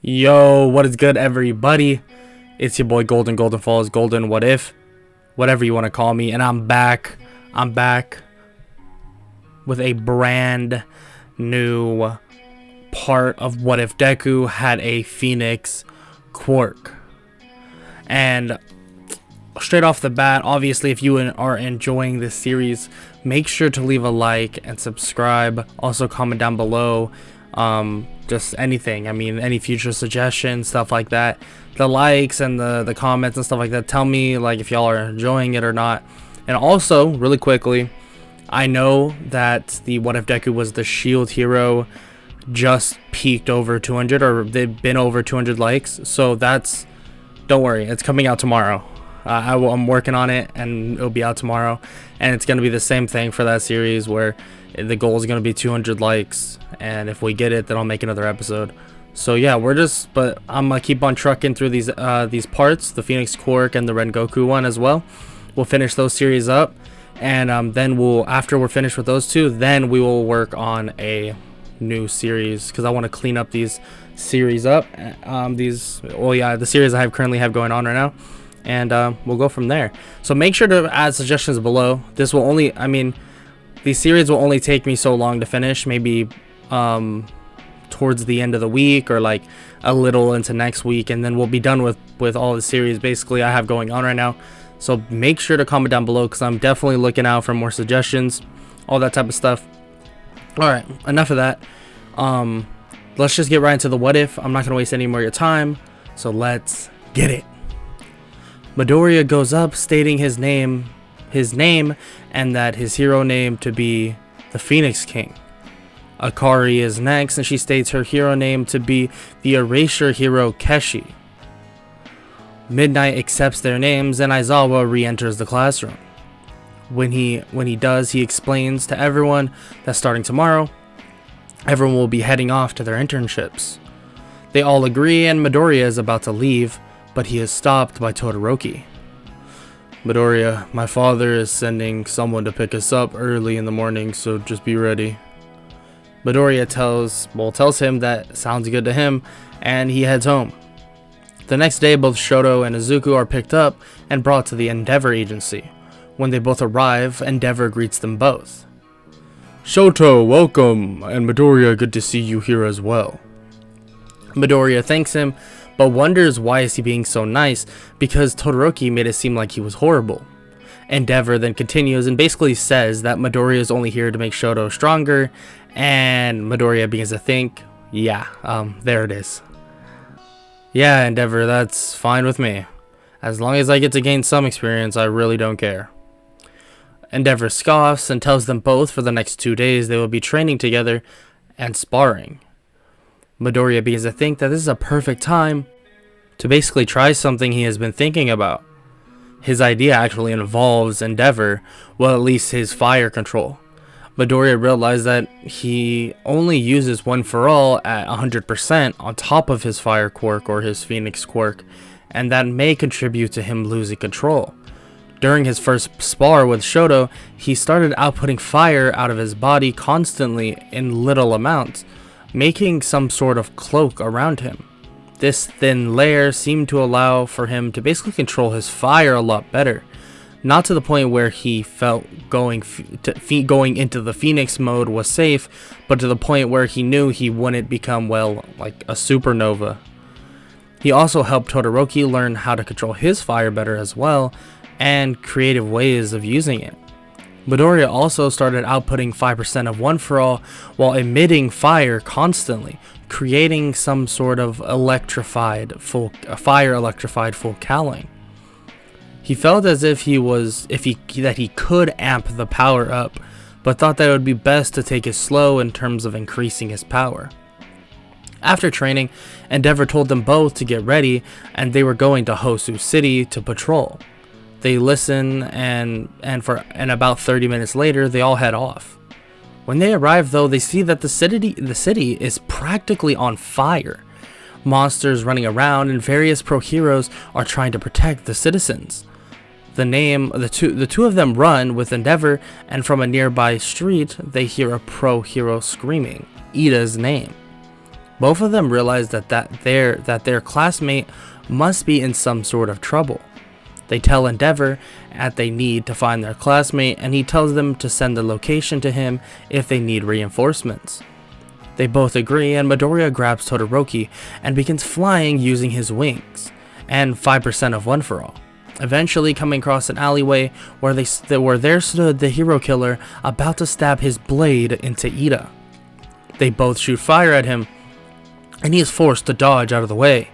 Yo, what is good, everybody? It's your boy Golden Falls, Golden What If, whatever you want to call me, and I'm back. I'm back with a brand new part of What If Deku had a Phoenix Quirk. And straight off the bat, obviously, if you are enjoying this series, make sure to leave a like and subscribe. Also, comment down below. Just anything, I mean, any future suggestions, stuff like that. The likes and the comments and stuff like that tell me like if y'all are enjoying it or not. And also, really quickly, I know that the What If Deku was the shield hero just peaked over 200, or they've been over 200 likes, so that's, don't worry, it's coming out tomorrow. I'm working on it and it'll be out tomorrow, and it's going to be the same thing for that series where the goal is going to be 200 likes, and if we get it, then I'll make another episode. So yeah, but I'm gonna keep on trucking through these parts, the Phoenix Quirk and the Rengoku one as well. We'll finish those series up, and then after we're finished with those two, then we will work on a new series, because I want to clean up these series up. The series I currently have going on right now, and we'll go from there. So make sure to add suggestions below. This will only, these series will only take me so long to finish, maybe towards the end of the week, or like a little into next week, and then we'll be done with all the series basically I have going on right now. So make sure to comment down below, because I'm definitely looking out for more suggestions, all that type of stuff. Alright, enough of that. Let's just get right into the what if. I'm not going to waste any more of your time, so let's get it. Midoriya goes up stating his name and that his hero name to be the Phoenix King. Akari is next, and she states her hero name to be the Erasure hero Keshi. Midnight accepts their names, and Aizawa re-enters the classroom. When he does, he explains to everyone that starting tomorrow, everyone will be heading off to their internships. They all agree, and Midoriya is about to leave, but he is stopped by Todoroki. Midoriya, my father is sending someone to pick us up early in the morning, so just be ready. Midoriya tells him that sounds good to him, and he heads home. The next day, both Shoto and Izuku are picked up and brought to the Endeavor Agency. When they both arrive, Endeavor greets them both. Shoto, welcome, and Midoriya, good to see you here as well. Midoriya thanks him, but wonders why is he being so nice, because Todoroki made it seem like he was horrible. Endeavor then continues and basically says that Midoriya is only here to make Shoto stronger, and Midoriya begins to think, there it is. Yeah, Endeavor, that's fine with me. As long as I get to gain some experience, I really don't care. Endeavor scoffs and tells them both for the next 2 days they will be training together and sparring. Midoriya begins to think that this is a perfect time to basically try something he has been thinking about. His idea actually involves Endeavor, well, at least his fire control. Midoriya realized that he only uses One for All at 100% on top of his fire quirk or his Phoenix Quirk, and that may contribute to him losing control. During his first spar with Shoto, he started outputting fire out of his body constantly in little amounts, making some sort of cloak around him. This thin layer seemed to allow for him to basically control his fire a lot better. Not to the point where he felt going into the Phoenix mode was safe, but to the point where he knew he wouldn't become, well, like a supernova. He also helped Todoroki learn how to control his fire better as well, and creative ways of using it. Midoriya also started outputting 5% of One for All while emitting fire constantly, creating some sort of fire electrified full cowling. He felt as if he could amp the power up, but thought that it would be best to take it slow in terms of increasing his power. After training, Endeavor told them both to get ready, and they were going to Hosu City to patrol. They listen, and about 30 minutes later, they all head off. When they arrive, though, they see that the city is practically on fire. Monsters running around, and various pro heroes are trying to protect the citizens. The two of them run with Endeavor, and from a nearby street, they hear a pro hero screaming Ida's name. Both of them realize that their classmate must be in some sort of trouble. They tell Endeavor that they need to find their classmate, and he tells them to send the location to him if they need reinforcements. They both agree, and Midoriya grabs Todoroki and begins flying using his wings, and 5% of One For All, eventually coming across an alleyway where there stood the hero killer about to stab his blade into Ida. They both shoot fire at him, and he is forced to dodge out of the way.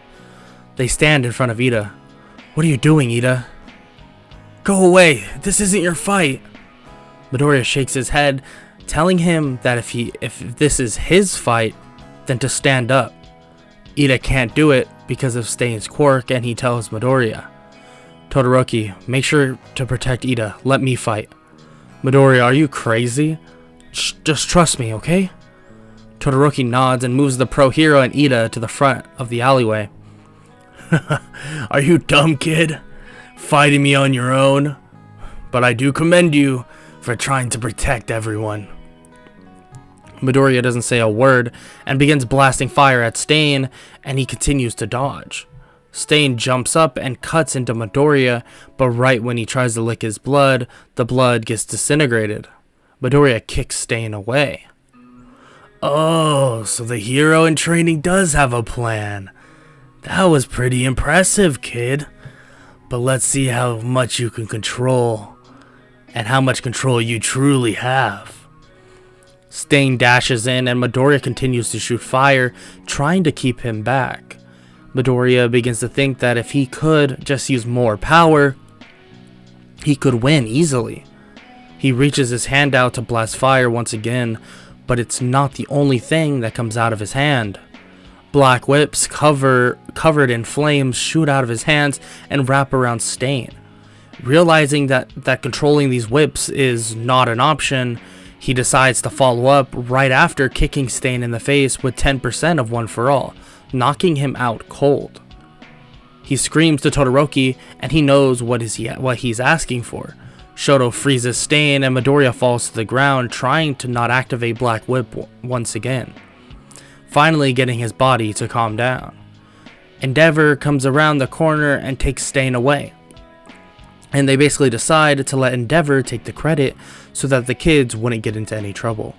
They stand in front of Ida. "What are you doing, Ida?" "Go away, this isn't your fight." Midoriya shakes his head, telling him that if this is his fight, then to stand up. Ida can't do it because of Stain's quirk, and he tells Midoriya, "Todoroki, make sure to protect Ida, let me fight." "Midoriya, are you crazy? Just trust me, okay?" Todoroki nods and moves the pro hero and Ida to the front of the alleyway. "Are you dumb, kid? Fighting me on your own? But I do commend you for trying to protect everyone." Midoriya doesn't say a word and begins blasting fire at Stain, and he continues to dodge. Stain jumps up and cuts into Midoriya, but right when he tries to lick his blood, the blood gets disintegrated. Midoriya kicks Stain away. "Oh, so the hero in training does have a plan. That was pretty impressive, kid. But let's see how much you can control, and how much control you truly have." Stain dashes in, and Midoriya continues to shoot fire, trying to keep him back. Midoriya begins to think that if he could just use more power, he could win easily. He reaches his hand out to blast fire once again, but it's not the only thing that comes out of his hand. Black whips covered in flames shoot out of his hands and wrap around Stain. Realizing that controlling these whips is not an option, he decides to follow up right after kicking Stain in the face with 10% of One For All, knocking him out cold. He screams to Todoroki, and he knows what he's asking for. Shoto freezes Stain, and Midoriya falls to the ground, trying to not activate Black Whip once again, finally getting his body to calm down. Endeavor comes around the corner and takes Stain away, and they basically decide to let Endeavor take the credit so that the kids wouldn't get into any trouble.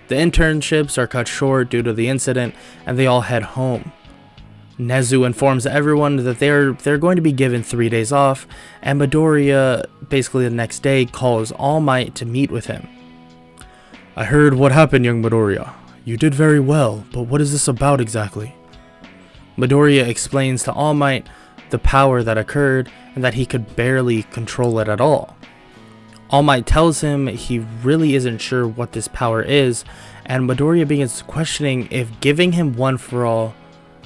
The internships are cut short due to the incident, and they all head home. Nezu informs everyone that they're going to be given 3 days off, and Midoriya basically the next day calls All Might to meet with him. "I heard what happened, young Midoriya. You did very well, but what is this about exactly?" Midoriya explains to All Might the power that occurred and that he could barely control it at all. All Might tells him he really isn't sure what this power is, and Midoriya begins questioning if giving him One For All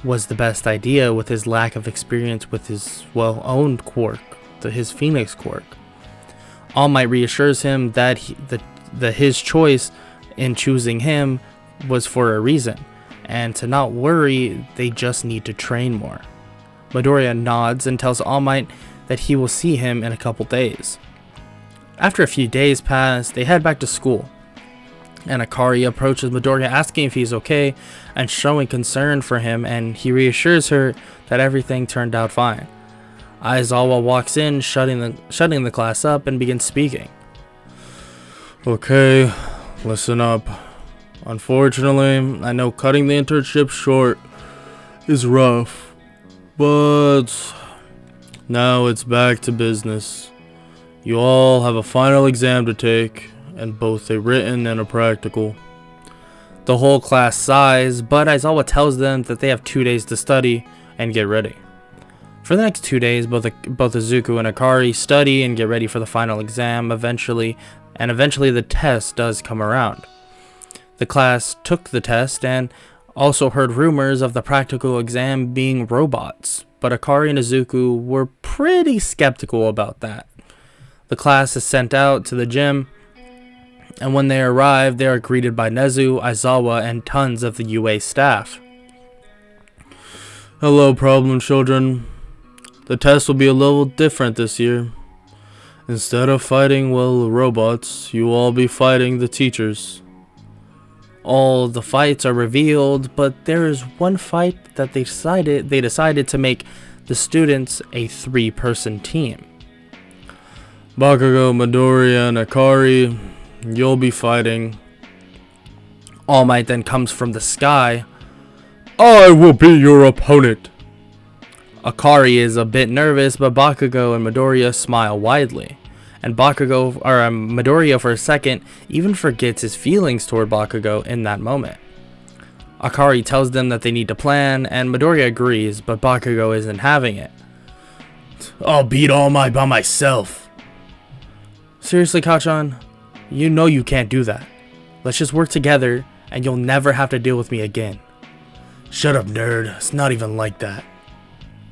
was the best idea with his lack of experience with his own quirk, his Phoenix quirk. All Might reassures him that his choice in choosing him was for a reason, and to not worry, they just need to train more. Midoriya nods and tells All Might that he will see him in a couple days. After a few days pass, they head back to school, and Akari approaches Midoriya asking if he's okay and showing concern for him, and he reassures her that everything turned out fine. Aizawa walks in, shutting the class up, and begins speaking. "Okay, listen up. Unfortunately, I know cutting the internship short is rough, but now it's back to business. You all have a final exam to take, and both a written and a practical." The whole class sighs, but Aizawa tells them that they have 2 days to study and get ready. For the next 2 days, both Izuku and Akari study and get ready for the final exam. Eventually the test does come around. The class took the test and also heard rumors of the practical exam being robots, but Akari and Izuku were pretty skeptical about that. The class is sent out to the gym, and when they arrive, they are greeted by Nezu, Aizawa, and tons of the UA staff. "Hello, problem children. The test will be a little different this year. Instead of fighting, robots, you will all be fighting the teachers." All the fights are revealed, but there is one fight that they decided to make the students a 3-person team. Bakugo, Midoriya, and Akari, you'll be fighting. All Might then comes from the sky. I will be your opponent. Akari is a bit nervous, but Bakugo and Midoriya smile widely. And Midoriya for a second even forgets his feelings toward Bakugo in that moment. Akari tells them that they need to plan, and Midoriya agrees, but Bakugo isn't having it. I'll beat All Might by myself. Seriously, Kachan? You know you can't do that. Let's just work together, and you'll never have to deal with me again. Shut up, nerd. It's not even like that.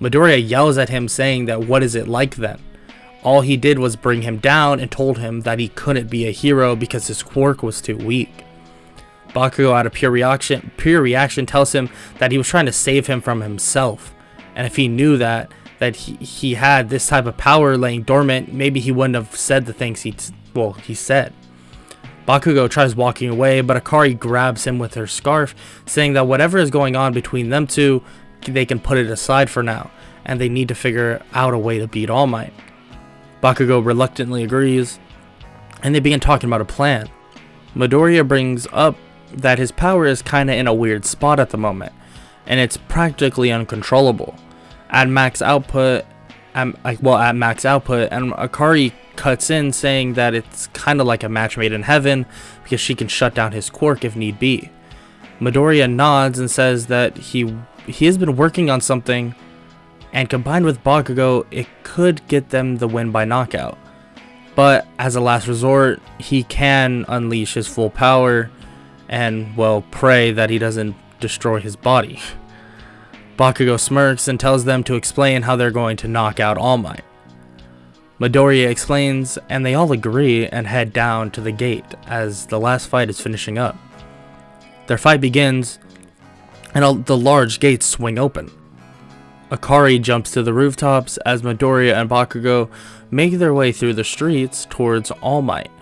Midoriya yells at him, saying that what is it like then? All he did was bring him down and told him that he couldn't be a hero because his quirk was too weak. Bakugo, out of pure reaction, tells him that he was trying to save him from himself, and if he knew that he had this type of power laying dormant, maybe he wouldn't have said the things he said. Bakugo tries walking away, but Akari grabs him with her scarf, saying that whatever is going on between them two, they can put it aside for now, and they need to figure out a way to beat All Might. Bakugo reluctantly agrees, and they begin talking about a plan. Midoriya brings up that his power is kinda in a weird spot at the moment, and it's practically uncontrollable. At max output, and Akari cuts in, saying that it's kinda like a match made in heaven because she can shut down his quirk if need be. Midoriya nods and says that he has been working on something, and combined with Bakugo, it could get them the win by knockout. But as a last resort, he can unleash his full power and, well, pray that he doesn't destroy his body. Bakugo smirks and tells them to explain how they're going to knock out All Might. Midoriya explains, and they all agree and head down to the gate as the last fight is finishing up. Their fight begins, and the large gates swing open. Akari jumps to the rooftops as Midoriya and Bakugo make their way through the streets towards All Might.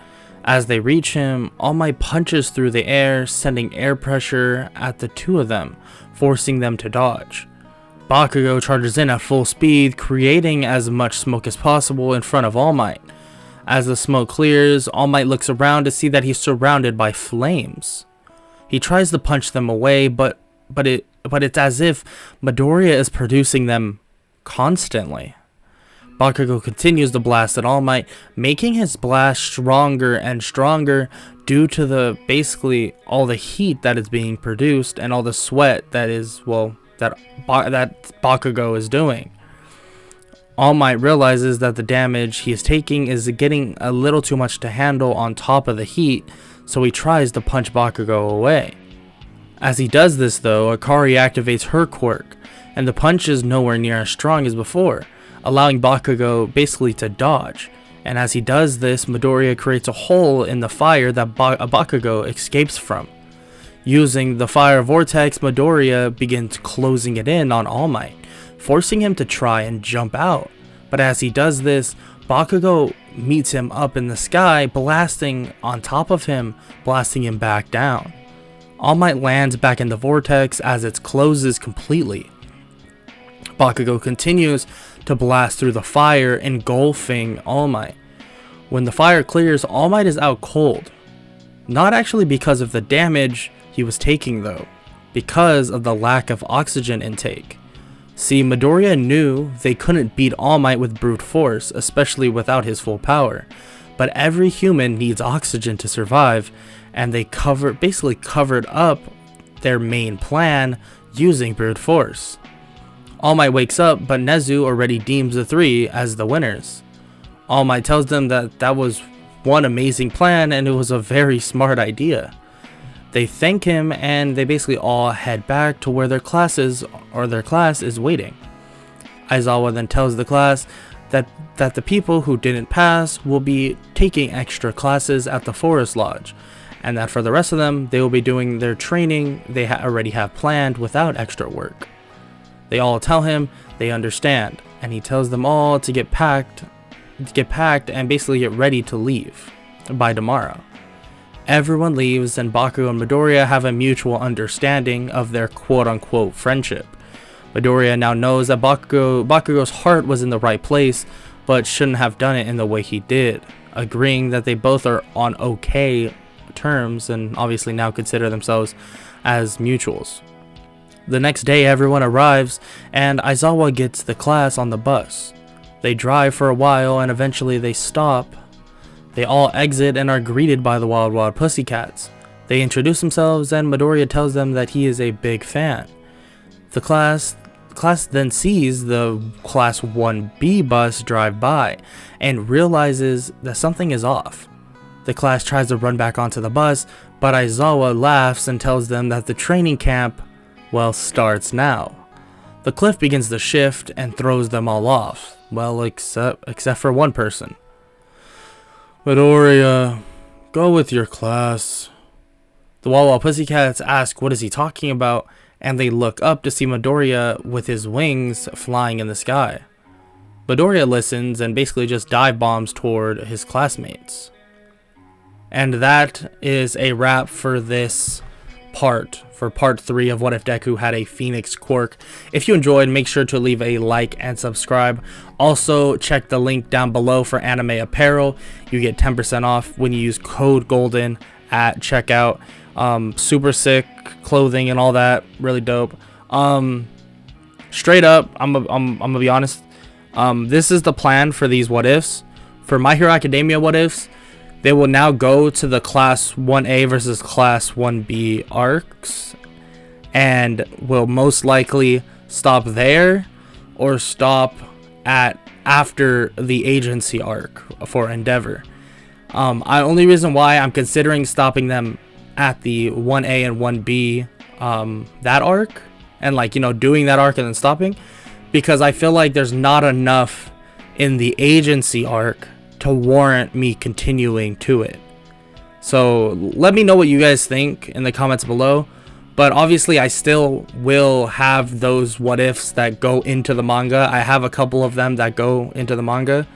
As they reach him, All Might punches through the air, sending air pressure at the two of them, forcing them to dodge. Bakugo charges in at full speed, creating as much smoke as possible in front of All Might. As the smoke clears, All Might looks around to see that he's surrounded by flames. He tries to punch them away, but it's as if Midoriya is producing them constantly. Bakugo continues to blast at All Might, making his blast stronger and stronger due to basically all the heat that is being produced and all the sweat that Bakugo is doing. All Might realizes that the damage he is taking is getting a little too much to handle on top of the heat, so he tries to punch Bakugo away. As he does this though, Akari activates her quirk, and the punch is nowhere near as strong as before, allowing Bakugo basically to dodge. And as he does this, Midoriya creates a hole in the fire that Bakugo escapes from. Using the fire vortex, Midoriya begins closing it in on All Might, forcing him to try and jump out. But as he does this, Bakugo meets him up in the sky, blasting on top of him, blasting him back down. All Might lands back in the vortex as it closes completely. Bakugo continues to blast through the fire, engulfing All Might. When the fire clears, All Might is out cold. Not actually because of the damage he was taking though, because of the lack of oxygen intake. See, Midoriya knew they couldn't beat All Might with brute force, especially without his full power. But every human needs oxygen to survive, and they basically covered up their main plan using brute force. All Might wakes up, but Nezu already deems the three as the winners. All Might tells them that was one amazing plan and it was a very smart idea. They thank him and they basically all head back to where their class is waiting. Aizawa then tells the class that the people who didn't pass will be taking extra classes at the Forest Lodge, and that for the rest of them, they will be doing their training they already have planned without extra work. They all tell him they understand, and he tells them all to get packed and basically get ready to leave by tomorrow. Everyone leaves, and Bakugo and Midoriya have a mutual understanding of their quote-unquote friendship. Midoriya now knows that Bakugo's heart was in the right place, but shouldn't have done it in the way he did, agreeing that they both are on okay terms and obviously now consider themselves as mutuals. The next day everyone arrives and Aizawa gets the class on the bus. They drive for a while and eventually they stop. They all exit and are greeted by the Wild Wild Pussycats. They introduce themselves and Midoriya tells them that he is a big fan. The class then sees the Class 1B bus drive by and realizes that something is off. The class tries to run back onto the bus, but Aizawa laughs and tells them that the training camp, well, starts now. The cliff begins to shift and throws them all off, well, except for one person. Midoriya, go with your class. The Wild Wild Pussycats ask what is he talking about, and they look up to see Midoriya with his wings flying in the sky. Midoriya listens and basically just dive bombs toward his classmates. And that is a wrap for this part, for part 3 of What If Deku Had a Phoenix Quirk. If you enjoyed, make sure to leave a like and subscribe. Also, check the link down below for anime apparel. You get 10% off when you use code GOLDEN at checkout. Super sick clothing and all that, really dope. Straight up, I'm gonna be honest. This is the plan for these what ifs. For My Hero Academia what ifs, they will now go to the Class 1A versus Class 1B arcs, and will most likely stop there or stop at after the agency arc for Endeavor. Only reason why I'm considering stopping them at the 1A and 1B that arc, and like, you know, doing that arc and then stopping, because I feel like there's not enough in the agency arc to warrant me continuing to it. So let me know what you guys think in the comments below. But obviously I still will have those what ifs that go into the manga. I have a couple of them that go into the manga,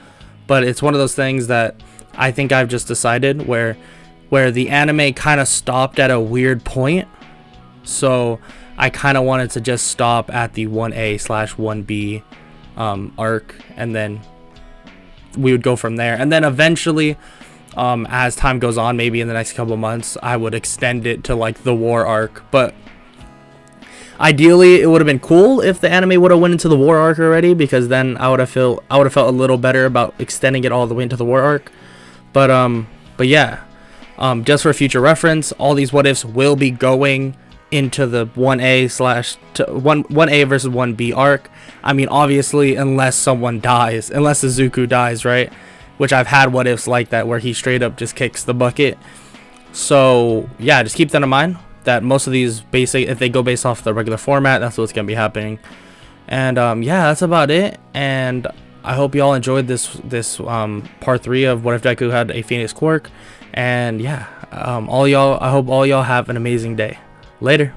but it's one of those things that I think I've just decided where the anime kind of stopped at a weird point. So I kind of wanted to just stop at the 1A/1B arc, and then we would go from there. And then eventually, as time goes on, maybe in the next couple months, I would extend it to like the war arc. But ideally, it would have been cool if the anime would have went into the war arc already, because then I would have felt a little better about extending it all the way into the war arc. But yeah, just for future reference, all these what ifs will be going into the 1A versus 1B arc. I mean, obviously, unless someone dies, unless Izuku dies, right? Which I've had what ifs like that where he straight up just kicks the bucket. So yeah, just keep that in mind, that most of these basic, if they go based off the regular format, that's what's gonna be happening. And yeah, that's about it. And I hope y'all enjoyed this part 3 of What If Deku Had a Phoenix Quirk. And yeah, I hope all y'all have an amazing day. Later.